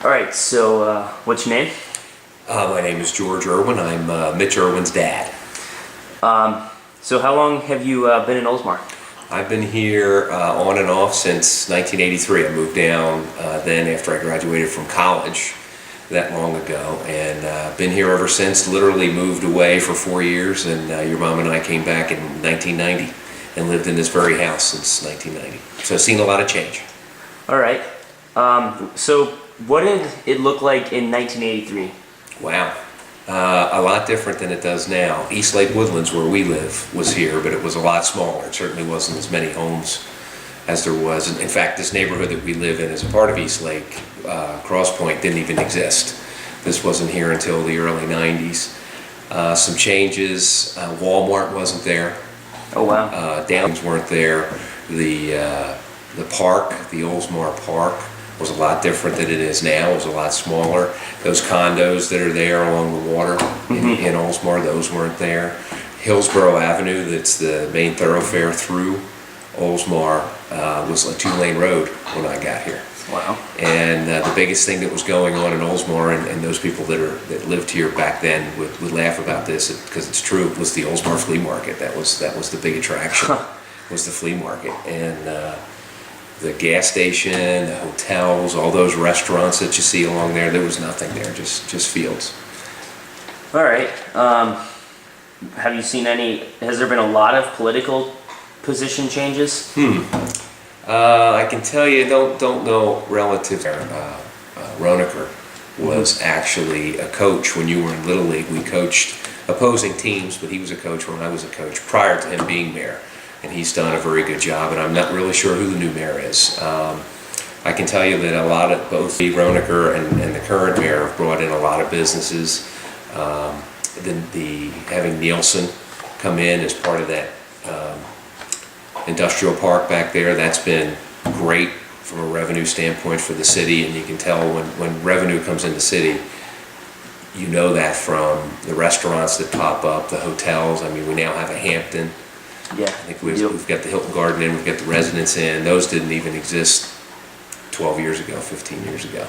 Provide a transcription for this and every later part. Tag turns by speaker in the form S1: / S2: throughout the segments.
S1: All right, so what's your name?
S2: My name is George Irwin. I'm Mitch Irwin's dad.
S1: So how long have you been in Oldsmar?
S2: I've been here on and off since 1983. I moved down then after I graduated from college that long ago, and been here ever since. Literally moved away for 4 years, and your mom and I came back in 1990 and lived in this very house since 1990. So I've seen a lot of change.
S1: All right. So what did it look like in 1983?
S2: Wow. A lot different than it does now. East Lake Woodlands, where we live, was here, but it was a lot smaller. It certainly wasn't as many homes as there was. In fact, this neighborhood that we live in as a part of East Lake, Cross Point, didn't even exist. This wasn't here until the early 90s. Some changes. Walmart wasn't there.
S1: Oh, wow.
S2: Downs weren't there. The park, the Oldsmar Park, was a lot different than it is now. It was a lot smaller. Those condos that are there along the water in Oldsmar, those weren't there. Hillsborough Avenue, that's the main thoroughfare through Oldsmar, was a two-lane road when I got here.
S1: Wow.
S2: And the biggest thing that was going on in Oldsmar, and those people that lived here back then would laugh about this because it's true, was the Oldsmar flea market. That was the big attraction, was the flea market. And the gas station, the hotels, all those restaurants that you see along there was nothing there, just fields.
S1: All right. Have you seen has there been a lot of political position changes?
S2: I can tell you, don't know relative. Ronacher was actually a coach when you were in Little League. We coached opposing teams, but he was a coach when I was a coach prior to him being mayor. And he's done a very good job, and I'm not really sure who the new mayor is. I can tell you that a lot of both the Ronacher and the current mayor have brought in a lot of businesses. Having Nielsen come in as part of that industrial park back there, that's been great from a revenue standpoint for the city, and you can tell when revenue comes in the city, you know that from the restaurants that pop up, the hotels. I mean, we now have a Hampton.
S1: Yeah.
S2: I think we've got the Hilton Garden Inn, we've got the Residence Inn. Those didn't even exist 12 years ago, 15 years ago.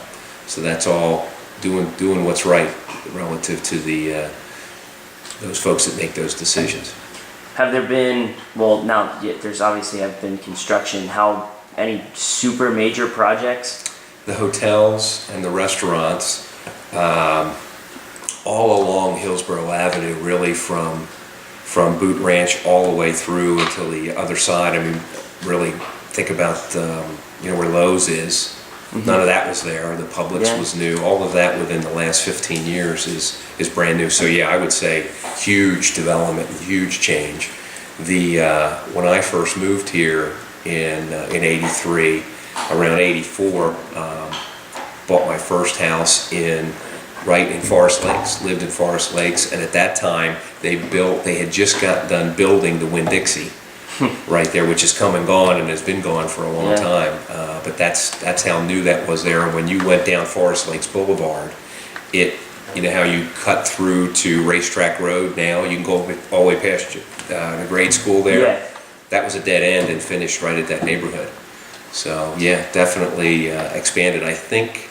S2: So that's all doing what's right relative to those folks that make those decisions.
S1: Have there been, now there's obviously have been construction, any super major projects?
S2: The hotels and the restaurants, all along Hillsborough Avenue, really from Boot Ranch all the way through until the other side. I mean, really think about where Lowe's is. None of that was there. The Publix was new. All of that within the last 15 years is brand new. So yeah, I would say huge development, huge change. When I first moved here in '83, around '84, bought my first house right in Forest Lakes, lived in Forest Lakes, and at that time they had just got done building the Winn-Dixie right there, which has come and gone and has been gone for a long time. But that's how new that was there. And when you went down Forest Lakes Boulevard, you know how you cut through to Racetrack Road now, you can go all the way past the grade school there.
S1: Yeah.
S2: That was a dead end and finished right at that neighborhood. So yeah, definitely expanded. I think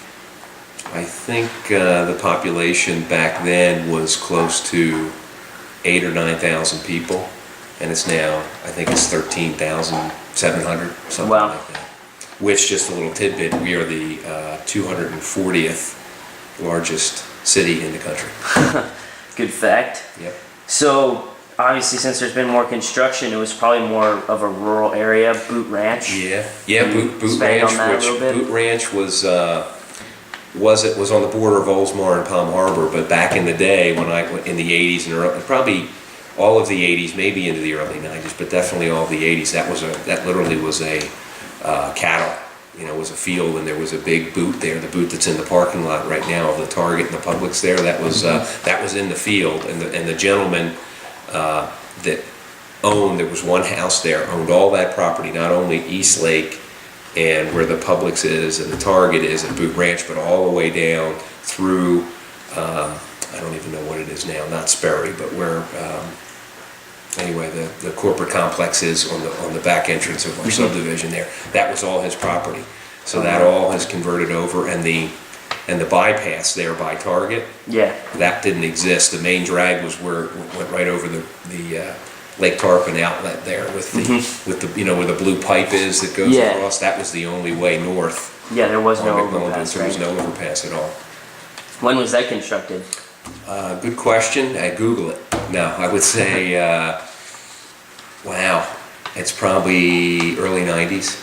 S2: the population back then was close to 8,000 or 9,000 people, and it's now, I think it's 13,700, something like that. Which, just a little tidbit, we are the 240th largest city in the country.
S1: Good fact.
S2: Yep.
S1: So, obviously, since there's been more construction, it was probably more of a rural area, Boot Ranch.
S2: Yeah, Boot Ranch, Boot Ranch was on the border of Oldsmar and Palm Harbor, but back in the day, when I went in the 80s and probably all of the 80s, maybe into the early 90s, but definitely all of the 80s, that literally was a cattle. It was a field, and there was a big boot there, the boot that's in the parking lot right now of the Target and the Publix there. That was in the field, and the gentleman that owned, there was one house there, owned all that property, not only East Lake and where the Publix is and the Target is at Boot Ranch, but all the way down through, I don't even know what it is now, not Sperry, but where, anyway, the corporate complex is on the back entrance of our subdivision there. That was all his property. So that all has converted over, and and the bypass there by Target,
S1: Yeah.
S2: that didn't exist. The main drag was where it went right over the Lake Tarpon outlet there with the you know where the blue pipe is that goes
S1: Yeah.
S2: across. That was the only way north.
S1: Yeah, there was no
S2: on McMullen.
S1: overpass,
S2: There was
S1: right?
S2: no overpass at all.
S1: When was that constructed?
S2: Good question. I Google it. No, I would say, wow, it's probably early 90s.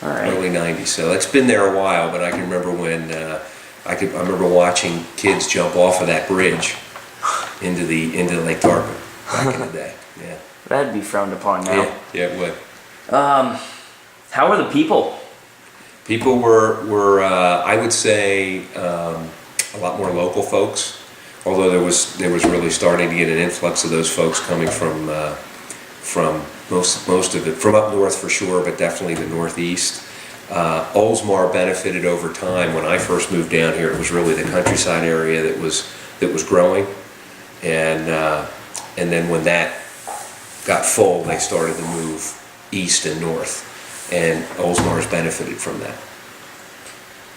S1: All right.
S2: Early 90s. So it's been there a while, but I can remember when I remember watching kids jump off of that bridge into Lake Tarpon back in the day. Yeah.
S1: That'd be frowned upon now.
S2: Yeah, it would.
S1: How are the people?
S2: People were I would say a lot more local folks, although there was really starting to get an influx of those folks coming from most of it from up north for sure, but definitely the northeast. Oldsmar benefited over time. When I first moved down here, it was really the countryside area that was growing, and then when that got full, they started to move east and north, and Oldsmar's benefited from that.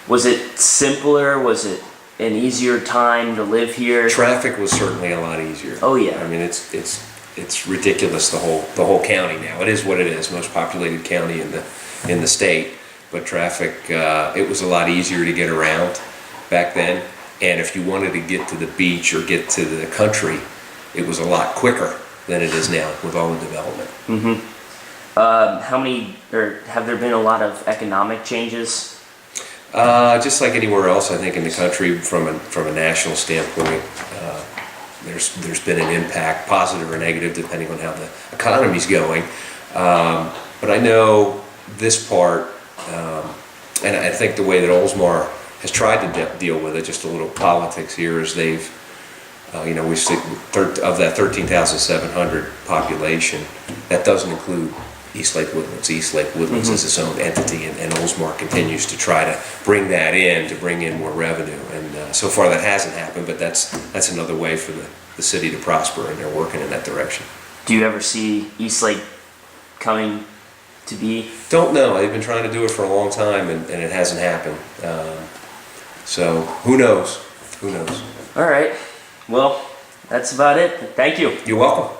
S1: Was it simpler? Was it an easier time to live here?
S2: Traffic was certainly a lot easier.
S1: Oh yeah.
S2: I mean, it's ridiculous, the whole county now. It is what it is, most populated county in the state. But traffic, it was a lot easier to get around back then. And if you wanted to get to the beach or get to the country, it was a lot quicker than it is now with all the development.
S1: How many, or have there been a lot of economic changes?
S2: Just like anywhere else, I think in the country, from a national standpoint, there's been an impact, positive or negative, depending on how the economy's going. But I know this part, and I think the way that Oldsmar has tried to deal with it, just a little politics here, is they've, we see of that 13,700 population, that doesn't include East Lake Woodlands. East Lake Woodlands is its own entity, and Oldsmar continues to try to bring that in, to bring in more revenue. And so far that hasn't happened, but that's another way for the city to prosper, and they're working in that direction.
S1: Do you ever see East Lake coming to be?
S2: Don't know. They've been trying to do it for a long time, and it hasn't happened. So who knows? Who knows?
S1: All right. Well, that's about it. Thank you.
S2: You're welcome.